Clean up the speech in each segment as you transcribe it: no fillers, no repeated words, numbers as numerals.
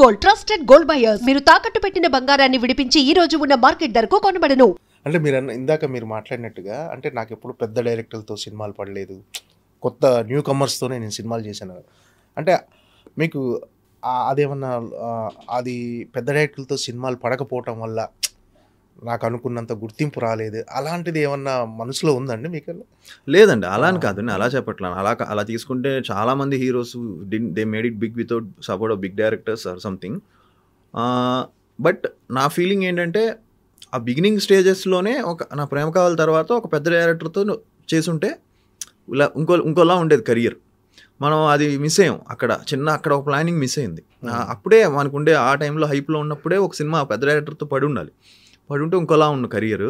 Gold, trusted gold buyers. మీరు తాకట్టు పెట్టిన బంగారాన్ని విడిపించి ఈ రోజు ఉన్న మార్కెట్ ధరకు కొనబడను. అంటే ఇందాక మీరు మాట్లాడినట్టుగా అంటే నాకు ఎప్పుడు పెద్ద డైరెక్టర్లతో సినిమాలు పడలేదు, కొత్త న్యూ కమర్స్తోనే నేను సినిమాలు చేశాను. అంటే మీకు అదేమన్నా అది పెద్ద డైరెక్టర్లతో సినిమాలు పడకపోవటం వల్ల నాకు అనుకున్నంత గుర్తింపు రాలేదు, అలాంటిది ఏమన్నా మనసులో ఉందండి మీకు? లేదండి, అలా అని కాదు, నేను అలా చెప్పట్లేదు. అలా తీసుకుంటే చాలామంది heroes they made it big without support of big directors or something. But నా ఫీలింగ్ ఏంటంటే ఆ బిగినింగ్ స్టేజెస్లోనే నా ప్రేమ కావాల తర్వాత ఒక పెద్ద డైరెక్టర్తో చేసుంటే ఇలా ఇంకోలా ఉండేది కెరియర్. మనం అది మిస్ అయ్యాం, అక్కడ ఒక ప్లానింగ్ మిస్ అయింది. అప్పుడే మనకుండే ఆ టైంలో హైప్లో ఉన్నప్పుడే ఒక సినిమా పెద్ద డైరెక్టర్తో పడి ఉంటే ఇంకోలా ఉన్న కెరియర్.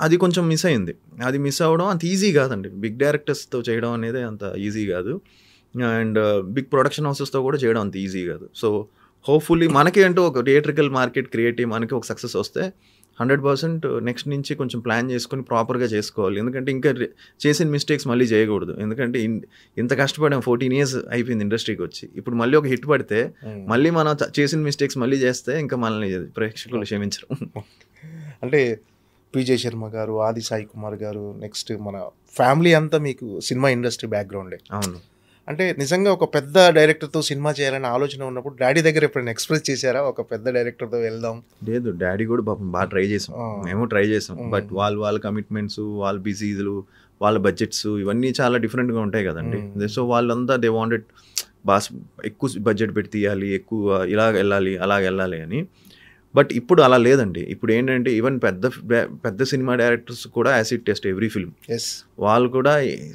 అది కొంచెం మిస్ అయింది. అది మిస్ అవ్వడం అంత ఈజీ కాదండి, బిగ్ డైరెక్టర్స్తో చేయడం అనేది అంత ఈజీ కాదు, అండ్ బిగ్ ప్రొడక్షన్ హౌసెస్తో కూడా చేయడం అంత ఈజీ కాదు. సో హోప్ఫుల్లీ మనకి అంటూ ఒక థియేట్రికల్ మార్కెట్ క్రియేట్ అయ్యి మనకి ఒక సక్సెస్ వస్తే 100% నెక్స్ట్ నుంచి కొంచెం ప్లాన్ చేసుకొని ప్రాపర్గా చేసుకోవాలి. ఎందుకంటే ఇంకా చేసిన మిస్టేక్స్ మళ్ళీ చేయకూడదు. ఎందుకంటే ఇంత కష్టపడాం, 14 years అయిపోయింది ఇండస్ట్రీకి వచ్చి. ఇప్పుడు మళ్ళీ ఒక హిట్ పడితే మళ్ళీ మనం చేసిన మిస్టేక్స్ మళ్ళీ చేస్తే ఇంకా మనల్ని ప్రేక్షకులు క్షమించరు. అంటే పిజే శర్మ గారు, ఆది సాయి కుమార్ గారు, నెక్స్ట్ మన ఫ్యామిలీ అంతా మీకు సినిమా ఇండస్ట్రీ బ్యాక్గ్రౌండే. అవును. అంటే నిజంగా ఒక పెద్ద డైరెక్టర్తో సినిమా చేయాలనే ఆలోచన ఉన్నప్పుడు డాడీ దగ్గర ఎప్పుడైనా ఎక్స్ప్రెస్ చేశారా, ఒక పెద్ద డైరెక్టర్తో వెళ్దాం? లేదు, డాడీ కూడా పాపం బాగా ట్రై చేసాం, మేము ట్రై చేసాం. బట్ వాళ్ళ కమిట్మెంట్స్, వాళ్ళ బిజీలు, వాళ్ళ బడ్జెట్స్ ఇవన్నీ చాలా డిఫరెంట్గా ఉంటాయి కదండి. సో వాళ్ళంతా దే వాంటెడ్ ఎక్కువ బడ్జెట్ పెట్టి తీయాలి, ఎక్కువ ఇలాగ వెళ్ళాలి అలాగ వెళ్ళాలి అని. బట్ ఇప్పుడు అలా లేదండి. ఇప్పుడు ఏంటంటే ఈవెన్ పెద్ద సినిమా డైరెక్టర్స్ కూడా యాసిడ్ టెస్ట్ ఎవ్రీ ఫిల్మ్. వాళ్ళు కూడా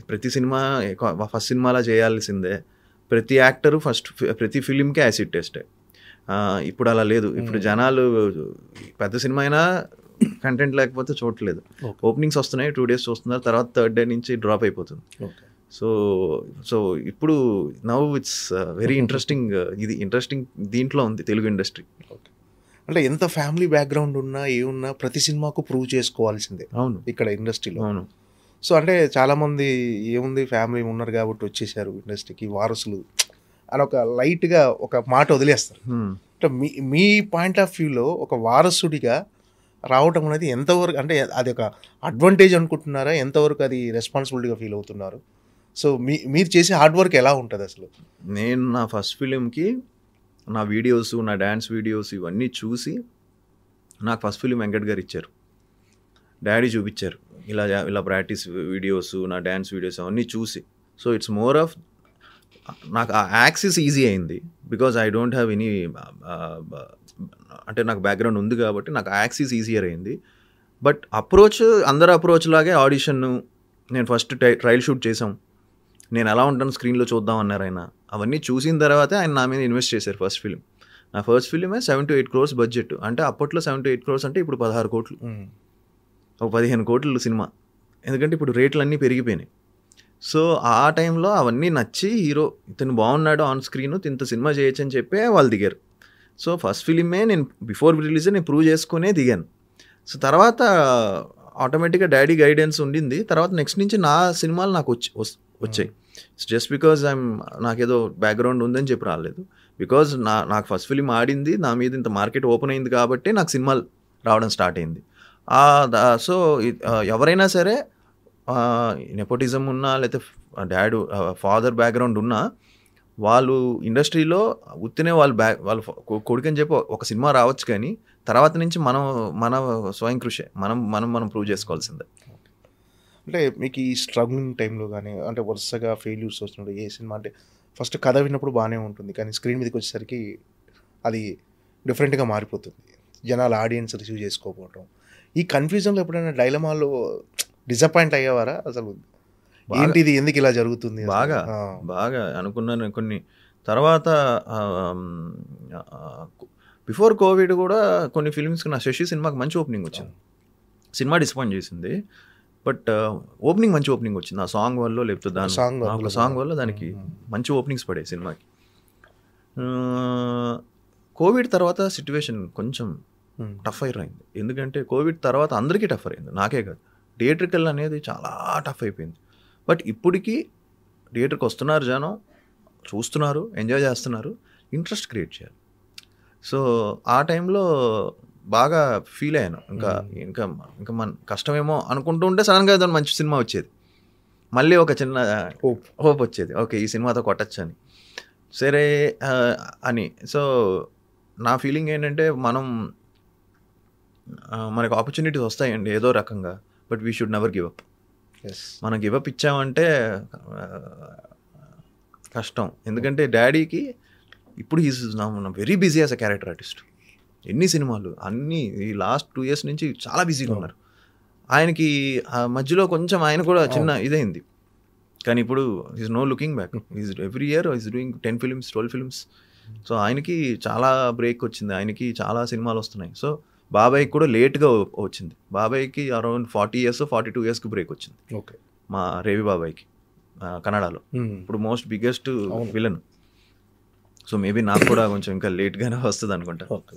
ప్రతి సినిమా ఫస్ట్ సినిమాలా చేయాల్సిందే, ప్రతి యాక్టరు ప్రతి ఫిలింకి యాసిడ్ టెస్టే. ఇప్పుడు అలా లేదు. ఇప్పుడు జనాలు పెద్ద సినిమా అయినా కంటెంట్ లేకపోతే చూడట్లేదు. ఓపెనింగ్స్ వస్తున్నాయి, 2 days చూస్తున్నారు, తర్వాత 3rd day నుంచి డ్రాప్ అయిపోతుంది. సో ఇప్పుడు నౌ ఇట్స్ వెరీ ఇంట్రెస్టింగ్. ఇది ఇంట్రెస్టింగ్ దీంట్లో ఉంది తెలుగు ఇండస్ట్రీ. అంటే ఎంత ఫ్యామిలీ బ్యాక్గ్రౌండ్ ఉన్నా ఏమున్నా ప్రతి సినిమాకు ప్రూవ్ చేసుకోవాల్సిందే. అవును, ఇక్కడ ఇండస్ట్రీలో. అవును. సో అంటే చాలామంది ఏముంది ఫ్యామిలీ ఉన్నారు కాబట్టి వచ్చేసారు ఇండస్ట్రీకి వారసులు అని ఒక లైట్గా ఒక మాట వదిలేస్తారు. అంటే మీ పాయింట్ ఆఫ్ వ్యూలో ఒక వారసుడిగా రావటం అనేది ఎంతవరకు, అంటే అది ఒక అడ్వాంటేజ్ అనుకుంటున్నారా, ఎంతవరకు అది రెస్పాన్సిబిలిటీగా ఫీల్ అవుతున్నారు? సో మీరు చేసే హార్డ్ వర్క్ ఎలా ఉంటుంది అసలు? నేను నా ఫస్ట్ ఫిలింకి నా వీడియోస్, నా డ్యాన్స్ వీడియోస్ ఇవన్నీ చూసి నాకు ఫస్ట్ ఫిలిం వెంకట్ గారు ఇచ్చారు, డాడీ చూపించారు. ఇలా ప్రాక్టీస్ వీడియోస్, నా డ్యాన్స్ వీడియోస్ అవన్నీ చూసి. సో ఇట్స్ మోర్ ఆఫ్ నాకు ఆ యాక్సెస్ ఈజీ అయింది because I don't have any, అంటే నాకు బ్యాక్గ్రౌండ్ ఉంది కాబట్టి నాకు యాక్సెస్ ఈజియర్ అయింది. బట్ అందరు అప్రోచ్ లాగే ఆడిషన్, నేను ఫస్ట్ ట్రయల్ షూట్ చేసాం, నేను ఎలా ఉంటాను స్క్రీన్లో చూద్దాం అన్నారు ఆయన. అవన్నీ చూసిన తర్వాతే ఆయన నా మీద ఇన్వెస్ట్ చేశారు. ఫస్ట్ ఫిలిం, నా ఫస్ట్ ఫిలిమే 7 to 8 crores బడ్జెట్. అంటే అప్పట్లో 7 to 8 crores అంటే ఇప్పుడు 16 కోట్లు, ఒక 15 కోట్లు సినిమా. ఎందుకంటే ఇప్పుడు రేట్లు అన్నీ పెరిగిపోయినాయి. సో ఆ టైంలో అవన్నీ నచ్చి హీరో ఇతను బాగున్నాడు ఆన్ స్క్రీన్, ఇంత సినిమా చేయొచ్చు అని చెప్పి వాళ్ళు దిగారు. సో ఫస్ట్ ఫిలిమే నేను బిఫోర్ రిలీజ్ నేను ప్రూవ్ చేసుకునే దిగాను. సో తర్వాత ఆటోమేటిక్గా డాడీ గైడెన్స్ ఉండింది. తర్వాత నెక్స్ట్ నుంచి నా సినిమాలు నాకు వచ్చాయి. జస్ట్ బికాజ్ నాకేదో బ్యాక్గ్రౌండ్ ఉందని చెప్పి రాలేదు. బికాజ్ నాకు ఫస్ట్ ఫిలిం ఆడింది, నా మీద ఇంత మార్కెట్ ఓపెన్ అయింది కాబట్టి నాకు సినిమాలు రావడం స్టార్ట్ అయింది. సో ఎవరైనా సరే నెపోటిజం ఉన్నా లేకపోతే ఫాదర్ బ్యాక్గ్రౌండ్ ఉన్నా వాళ్ళు ఇండస్ట్రీలో ఉత్తినే వాళ్ళ కొడుకని చెప్పి ఒక సినిమా రావచ్చు, కానీ తర్వాత నుంచి మన స్వయం కృషి మనం ప్రూవ్ చేసుకోవాల్సిందే. అంటే మీకు ఈ స్ట్రగ్లింగ్ టైంలో కానీ, అంటే వరుసగా ఫెయిల్యూర్స్ వస్తున్నప్పుడు ఏ సినిమా, అంటే ఫస్ట్ కథ విన్నప్పుడు బాగానే ఉంటుంది, కానీ స్క్రీన్ మీదకి వచ్చేసరికి అది డిఫరెంట్గా మారిపోతుంది, జనాలు ఆడియన్స్ రిసీవ్ చేసుకోకపోవటం. ఈ కన్ఫ్యూజన్లో ఎప్పుడైనా డైలమాలో డిసప్పాయింట్ అయ్యేవారా? అసలు ఏంటిది, ఎందుకు ఇలా జరుగుతుంది? బాగా అనుకున్నాను కొన్ని. తర్వాత బిఫోర్ కోవిడ్ కూడా కొన్ని ఫిల్మ్స్కి నా శశి సినిమాకి మంచి ఓపెనింగ్ వచ్చింది. సినిమా డిసప్పాయింట్ చేసింది, బట్ ఓపెనింగ్ మంచి ఓపెనింగ్ వచ్చింది. ఆ సాంగ్ వల్ల లేకపోతే సాంగ్ వల్ల దానికి మంచి ఓపెనింగ్స్ పడాయి సినిమాకి. కోవిడ్ తర్వాత సిచ్యువేషన్ కొంచెం టఫ్ అయింది. ఎందుకంటే కోవిడ్ తర్వాత అందరికీ టఫ్ అయింది, నాకే కాదు. థియేట్రికల్ అనేది చాలా టఫ్ అయిపోయింది. బట్ ఇప్పటికీ థియేటర్కి వస్తున్నారు జనం, చూస్తున్నారు, ఎంజాయ్ చేస్తున్నారు. ఇంట్రెస్ట్ క్రియేట్ చేయాలి. సో ఆ టైంలో బాగా ఫీల్ అయ్యాను. ఇంకా ఇంకా ఇంకా మన కష్టమేమో అనుకుంటూ ఉంటే సడన్గా ఏదో మంచి సినిమా వచ్చేది, మళ్ళీ ఒక చిన్న హోప్ వచ్చేది, ఓకే ఈ సినిమాతో కొట్టచ్చు అని. సరే అని. సో నా ఫీలింగ్ ఏంటంటే మనకు ఆపర్చునిటీస్ వస్తాయండి ఏదో రకంగా, but we should never give up. మనం గివ్ అప్ ఇచ్చామంటే కష్టం. ఎందుకంటే డాడీకి ఇప్పుడు is very busy as a character artist. ఎన్ని సినిమాలు అన్నీ ఈ లాస్ట్ 2 years నుంచి చాలా బిజీగా ఉన్నారు. ఆయనకి మధ్యలో కొంచెం ఆయన కూడా చిన్న ఇదైంది, కానీ ఇప్పుడు is no looking back. Is every year is doing 10 films 12 films. So ఆయనకి చాలా బ్రేక్ వచ్చింది, ఆయనకి చాలా సినిమాలు వస్తున్నాయి. సో బాబాయ్కి కూడా లేట్గా వచ్చింది. బాబాయ్కి అరౌండ్ 40 years 42 yearsకి బ్రేక్ వచ్చింది. ఓకే, మా రేవి బాబాయ్కి కన్నడలో ఇప్పుడు most biggest villain. So maybe నాకు కూడా కొంచెం ఇంకా లేట్గానే వస్తుంది అనుకుంటా. ఓకే.